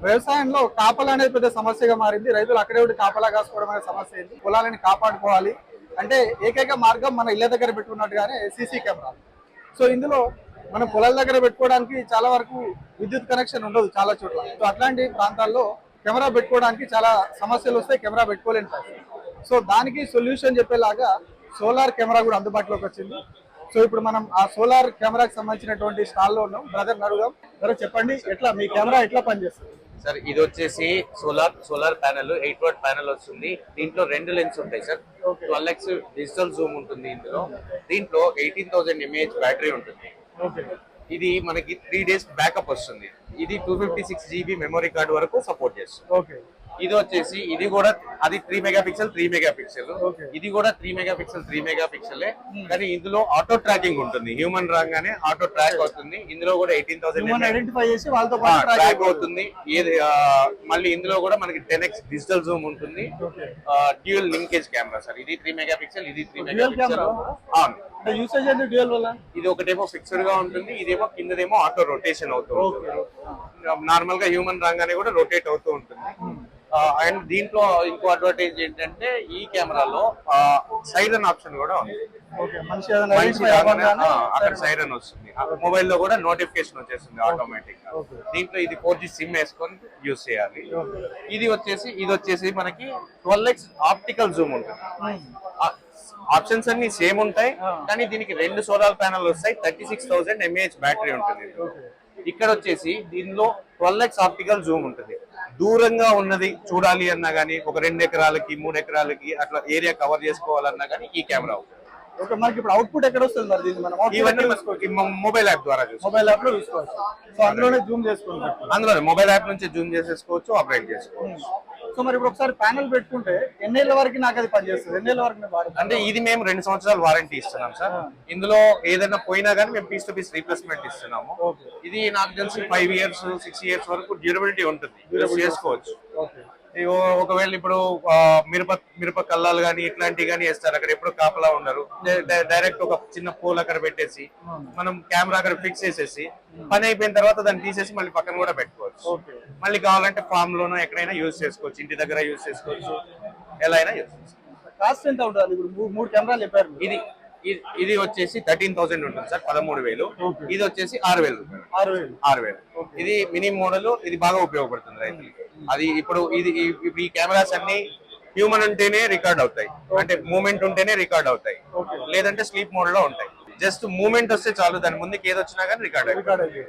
వ్యవసాయంలో కాపలా అనేది పెద్ద సమస్యగా మారింది. రైతులు అక్కడే ఉండి కాపలా కాసుకోవడం అనే సమస్య అయింది. పొలాలని కాపాడుకోవాలి అంటే ఏకైక మార్గం మన ఇళ్ల దగ్గర పెట్టుకున్నట్టుగానే సీసీ కెమెరాలు. సో ఇందులో మనం పొలాల దగ్గర పెట్టుకోవడానికి చాలా వరకు విద్యుత్ కనెక్షన్ ఉండదు చాలా చోట్ల. సో అట్లాంటి ప్రాంతాల్లో కెమెరా పెట్టుకోవడానికి చాలా సమస్యలు వస్తాయి, కెమెరా పెట్టుకోలేని పరిస్థితి. సో దానికి సొల్యూషన్ చెప్పేలాగా సోలార్ కెమెరా కూడా అందుబాటులోకి వచ్చింది. సో ఇప్పుడు మనం ఆ సోలార్ కెమెరాకి సంబంధించినటువంటి స్టాల్లో ఉన్నాం. బ్రదర్ అడుగుదాం. బ్రదర్ చెప్పండి, ఎట్లా మీ కెమెరా ఎట్లా పనిచేస్తుంది? సార్ ఇది వచ్చేసి సోలార్ ప్యానెల్ 8 వాట్ ప్యానెల్ వస్తుంది. దీంట్లో 2 లెన్స్ ఉంటాయి సార్. 12x డిజిటల్ జూమ్ ఉంటుంది ఇందులో. దీంట్లో 18,000 mAh బ్యాటరీ ఉంటుంది. ఇది మనకి 3 days బ్యాకప్ వస్తుంది. ఇది 256 GB మెమరీ కార్డ్ వరకు సపోర్ట్ చేస్తుంది. ఇది వచ్చేసి ఇది కూడా అది 3 మెగాపిక్సెల్ ఇది కూడా 3 మెగాపిక్సెల్ కానీ ఇందులో ఆటో ట్రాకింగ్ ఉంటుంది. హ్యూమన్ రాగానే ఆటో ట్రాక్ అవుతుంది. ఇందులో కూడా 18,000 ట్రాక్ అవుతుంది. మళ్ళీ ఇందులో కూడా మనకి 10x డిజిటల్ జూమ్ ఉంటుంది. Dual linkage camera sir. ఇది 3 మెగాపిక్సెల్ ఇది 3 మెగాపిక్సెల్. ఇది ఒకటేమో ఫిక్స్డ్ గా ఉంటుంది, ఇదేమో కిందదేమో ఆటో రొటేషన్ అవుతూ ఉంటుంది. నార్మల్ గా హ్యూమన్ రాగానే కూడా రొటేట్ అవుతూ ఉంటుంది. అండ్ దీంట్లో ఇంకో అడ్వాంటేజ్ ఏంటంటే ఈ కెమెరాలో సైరన్ ఆప్షన్ కూడా ఉంది. అక్కడ సైరన్ వస్తుంది. మొబైల్ లో కూడా నోటిఫికేషన్ వచ్చేస్తుంది ఆటోమేటిక్ గా. దీంట్లో ఇది 4G సిమ్ వేసుకొని యూజ్ చేయాలి. ఇది వచ్చేసి మనకి 12x ఆప్టికల్ జూమ్ ఉంటుంది. ఆప్షన్స్ అన్ని సేమ్ ఉంటాయి కానీ దీనికి 2 సోలార్ ప్యానెల్ వస్తాయి. 36,000 mAh బ్యాటరీ ఉంటుంది. ఇక్కడ వచ్చేసి దీనిలో 12x ఆప్టికల్ జూమ్ ఉంటుంది. దూరంగా ఉన్నది చూడాలి అన్నా గానీ, ఒక 2 ఎకరాలకి 3 ఎకరాలకి అట్లా ఏరియా కవర్ చేసుకోవాలన్నా గానీ ఈ కెమెరా మనకి ఇప్పుడు అవుట్పుట్ ఎక్కడ వస్తుంది మరి? ఇవన్నీ మొబైల్ యాప్ ద్వారా మొబైల్ యాప్ లో చూసుకోవచ్చు. సో అందులోనే జూమ్ చేసుకోవచ్చు. అందులోనే మొబైల్ యాప్ నుంచి జూమ్ చేసేసుకోవచ్చు, ఆపరేట్ చేసుకోవచ్చు. సో మరి ఇప్పుడు ఒకసారి ప్యానెల్ పెట్టుకుంటే ఎన్నేళ్ల వరకు నాకు అది పనిచేస్తుంది? ఎన్నేళ్ల వరకు అంటే ఇది మేము 2 సంవత్సరాలు వారంటీ ఇస్తున్నాం సార్. ఇందులో ఏదైనా పోయినా గానీ మేము పీస్ టు పీస్ రీప్లేస్మెంట్ ఇస్తున్నాము. ఇది నాకు తెలిసి 5 years 6 years వరకు డ్యూరబిలిటీ ఉంటుంది, చేసుకోవచ్చు. ఒకవేళ ఇప్పుడు మిరప కల్లాలు గానీ ఇట్లాంటివి గానీ వేస్తారు, అక్కడ ఎప్పుడు కాపలా ఉండరు. డైరెక్ట్ ఒక చిన్న పోల్ అక్కడ పెట్టేసి మనం కెమెరా అక్కడ ఫిక్స్ చేసేసి పని అయిపోయిన తర్వాత దాన్ని తీసేసి మళ్ళీ పక్కన కూడా పెట్టుకోవచ్చు. మళ్ళీ కావాలంటే ఫామ్ లోనో ఎక్కడైనా యూజ్ చేసుకోవచ్చు, ఇంటి దగ్గర యూజ్ చేసుకోవచ్చు, ఎలా అయినా యూజ్ చేసుకోవచ్చు. కాస్ట్ ఎంత ఉంటుంది? ఇప్పుడు 3 కెమెరాలు చెప్పారు. ఇది వచ్చేసి 13,000 ఉంటుంది సార్, 13,000. ఇది వచ్చేసి 6,000. ఇది మినీ మోడల్. ఇది బాగా ఉపయోగపడుతుంది రైతులకి. అది ఇప్పుడు ఈ కెమెరాస్ అన్ని హ్యూమన్ ఉంటేనే రికార్డ్ అవుతాయి, అంటే మూమెంట్ ఉంటేనే రికార్డ్ అవుతాయి, లేదంటే స్లీప్ మోడ్ లో ఉంటాయి. జస్ట్ మూమెంట్ వస్తే చాలు, దాని ముందుకి ఏది వచ్చినా కానీ రికార్డ్ అవుతుంది.